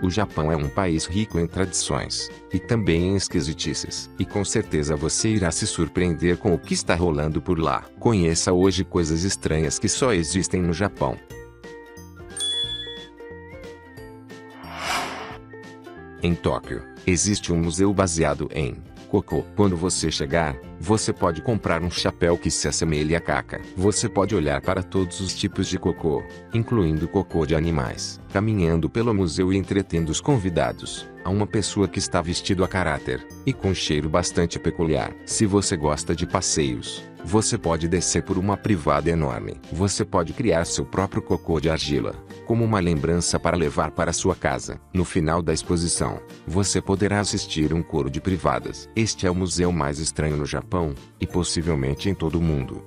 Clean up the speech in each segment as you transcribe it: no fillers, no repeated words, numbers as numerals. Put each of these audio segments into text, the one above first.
O Japão é um país rico em tradições, e também em esquisitices. E com certeza você irá se surpreender com o que está rolando por lá. Conheça hoje coisas estranhas que só existem no Japão. Em Tóquio, existe um museu baseado em cocô. Quando você chegar, você pode comprar um chapéu que se assemelhe a caca. Você pode olhar para todos os tipos de cocô, incluindo cocô de animais. Caminhando pelo museu e entretendo os convidados, há uma pessoa que está vestido a caráter, e com um cheiro bastante peculiar. Se você gosta de passeios, você pode descer por uma privada enorme. Você pode criar seu próprio cocô de argila, como uma lembrança para levar para sua casa. No final da exposição, você poderá assistir um coro de privadas. Este é o museu mais estranho no Japão, e possivelmente em todo o mundo.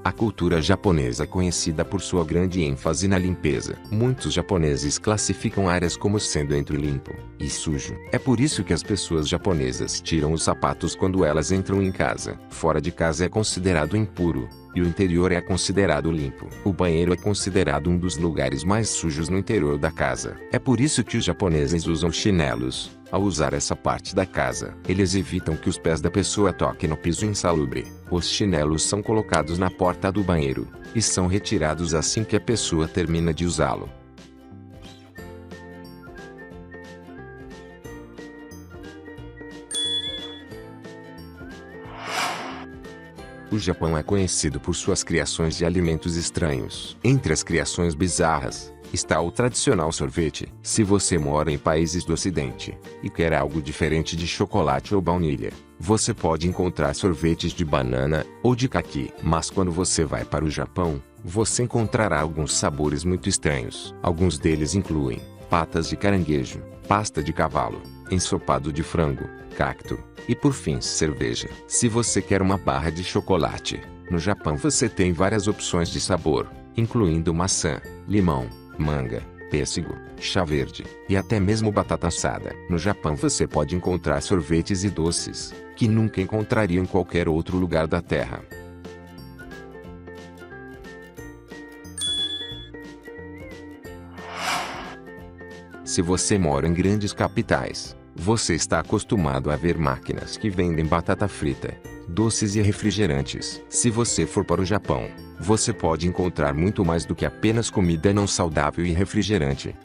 A cultura japonesa é conhecida por sua grande ênfase na limpeza. Muitos japoneses classificam áreas como sendo entre limpo e sujo. É por isso que as pessoas japonesas tiram os sapatos quando elas entram em casa. Fora de casa é considerado impuro, e o interior é considerado limpo. O banheiro é considerado um dos lugares mais sujos no interior da casa. É por isso que os japoneses usam chinelos. Ao usar essa parte da casa, eles evitam que os pés da pessoa toquem no piso insalubre. Os chinelos são colocados na porta do banheiro, e são retirados assim que a pessoa termina de usá-lo. O Japão é conhecido por suas criações de alimentos estranhos. Entre as criações bizarras, está o tradicional sorvete. Se você mora em países do Ocidente, e quer algo diferente de chocolate ou baunilha, você pode encontrar sorvetes de banana, ou de caqui. Mas quando você vai para o Japão, você encontrará alguns sabores muito estranhos. Alguns deles incluem patas de caranguejo, pasta de cavalo, ensopado de frango, cacto, e por fim cerveja. Se você quer uma barra de chocolate, no Japão você tem várias opções de sabor, incluindo maçã, limão, manga, pêssego, chá verde, e até mesmo batata assada. No Japão você pode encontrar sorvetes e doces, que nunca encontraria em qualquer outro lugar da Terra. Se você mora em grandes capitais, você está acostumado a ver máquinas que vendem batata frita, doces e refrigerantes. Se você for para o Japão, você pode encontrar muito mais do que apenas comida não saudável e refrigerante.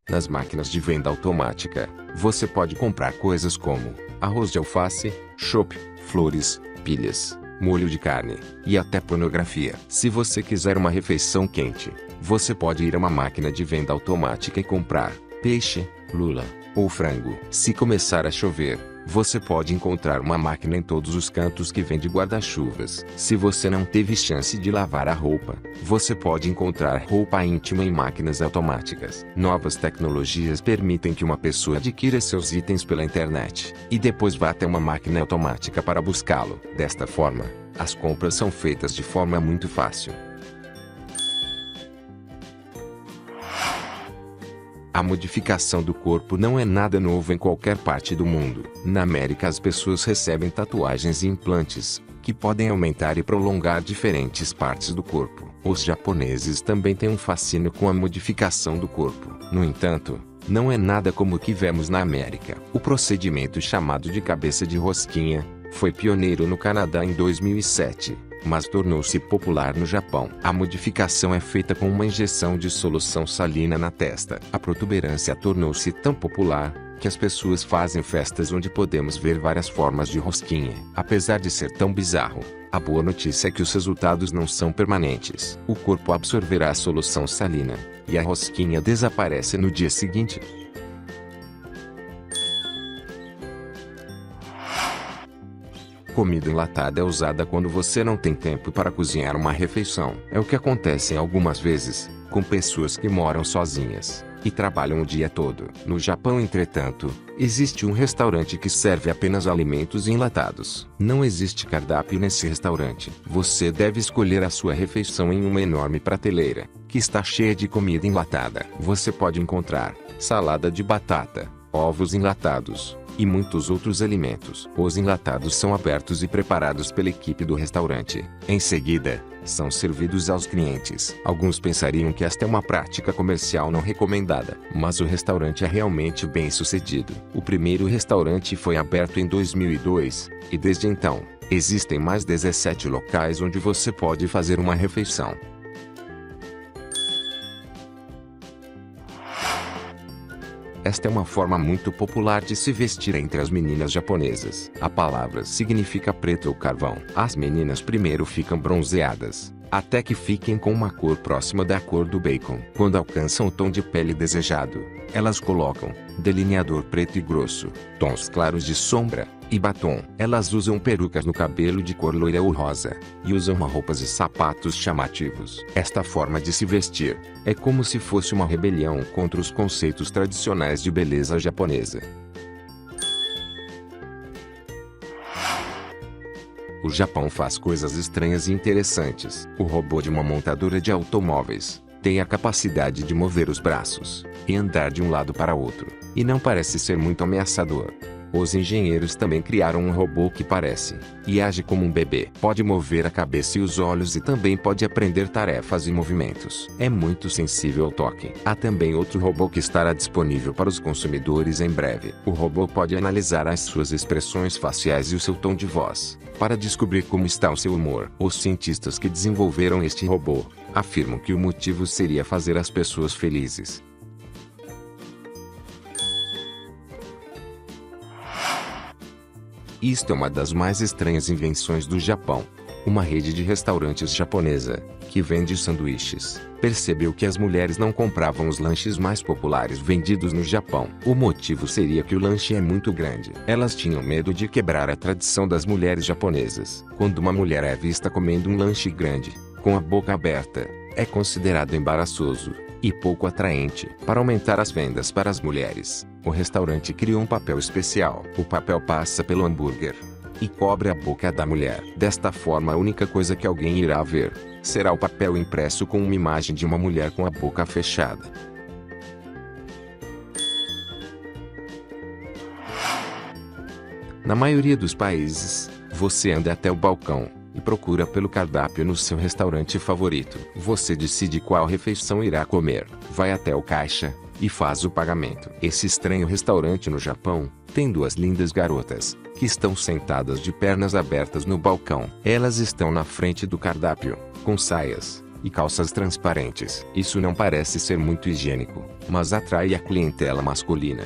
Nas máquinas de venda automática, você pode comprar coisas como arroz de alface, chopp, flores, pilhas, molho de carne, e até pornografia. Se você quiser uma refeição quente, você pode ir a uma máquina de venda automática e comprar peixe, lula, ou frango. Se começar a chover, você pode encontrar uma máquina em todos os cantos que vende guarda-chuvas. Se você não teve chance de lavar a roupa, você pode encontrar roupa íntima em máquinas automáticas. Novas tecnologias permitem que uma pessoa adquira seus itens pela internet, e depois vá até uma máquina automática para buscá-lo. Desta forma, as compras são feitas de forma muito fácil. A modificação do corpo não é nada novo em qualquer parte do mundo. Na América as pessoas recebem tatuagens e implantes, que podem aumentar e prolongar diferentes partes do corpo. Os japoneses também têm um fascínio com a modificação do corpo. No entanto, não é nada como o que vemos na América. O procedimento chamado de cabeça de rosquinha, foi pioneiro no Canadá em 2007. Mas tornou-se popular no Japão. A modificação é feita com uma injeção de solução salina na testa. A protuberância tornou-se tão popular, que as pessoas fazem festas onde podemos ver várias formas de rosquinha. Apesar de ser tão bizarro, a boa notícia é que os resultados não são permanentes. O corpo absorverá a solução salina, e a rosquinha desaparece no dia seguinte. Comida enlatada é usada quando você não tem tempo para cozinhar uma refeição. É o que acontece algumas vezes, com pessoas que moram sozinhas, e trabalham o dia todo. No Japão, entretanto, existe um restaurante que serve apenas alimentos enlatados. Não existe cardápio nesse restaurante. Você deve escolher a sua refeição em uma enorme prateleira, que está cheia de comida enlatada. Você pode encontrar salada de batata, ovos enlatados, e muitos outros alimentos. Os enlatados são abertos e preparados pela equipe do restaurante. Em seguida, são servidos aos clientes. Alguns pensariam que esta é uma prática comercial não recomendada, mas o restaurante é realmente bem sucedido. O primeiro restaurante foi aberto em 2002, e desde então, existem mais 17 locais onde você pode fazer uma refeição. Esta é uma forma muito popular de se vestir entre as meninas japonesas. A palavra significa preto ou carvão. As meninas primeiro ficam bronzeadas, até que fiquem com uma cor próxima da cor do bacon. Quando alcançam o tom de pele desejado, elas colocam delineador preto e grosso, tons claros de sombra e batom. Elas usam perucas no cabelo de cor loira ou rosa, e usam roupas e sapatos chamativos. Esta forma de se vestir é como se fosse uma rebelião contra os conceitos tradicionais de beleza japonesa. O Japão faz coisas estranhas e interessantes. O robô de uma montadora de automóveis tem a capacidade de mover os braços e andar de um lado para outro, e não parece ser muito ameaçador. Os engenheiros também criaram um robô que parece e age como um bebê. Pode mover a cabeça e os olhos e também pode aprender tarefas e movimentos. É muito sensível ao toque. Há também outro robô que estará disponível para os consumidores em breve. O robô pode analisar as suas expressões faciais e o seu tom de voz para descobrir como está o seu humor. Os cientistas que desenvolveram este robô afirmam que o motivo seria fazer as pessoas felizes. Isto é uma das mais estranhas invenções do Japão. Uma rede de restaurantes japonesa, que vende sanduíches, percebeu que as mulheres não compravam os lanches mais populares vendidos no Japão. O motivo seria que o lanche é muito grande. Elas tinham medo de quebrar a tradição das mulheres japonesas. Quando uma mulher é vista comendo um lanche grande, com a boca aberta, é considerado embaraçoso e pouco atraente. Para aumentar as vendas para as mulheres, o restaurante criou um papel especial. O papel passa pelo hambúrguer e cobre a boca da mulher. Desta forma, a única coisa que alguém irá ver será o papel impresso com uma imagem de uma mulher com a boca fechada. Na maioria dos países, você anda até o balcão e procura pelo cardápio no seu restaurante favorito. Você decide qual refeição irá comer, vai até o caixa e faz o pagamento. Esse estranho restaurante no Japão tem duas lindas garotas que estão sentadas de pernas abertas no balcão. Elas estão na frente do cardápio, com saias e calças transparentes. Isso não parece ser muito higiênico, mas atrai a clientela masculina.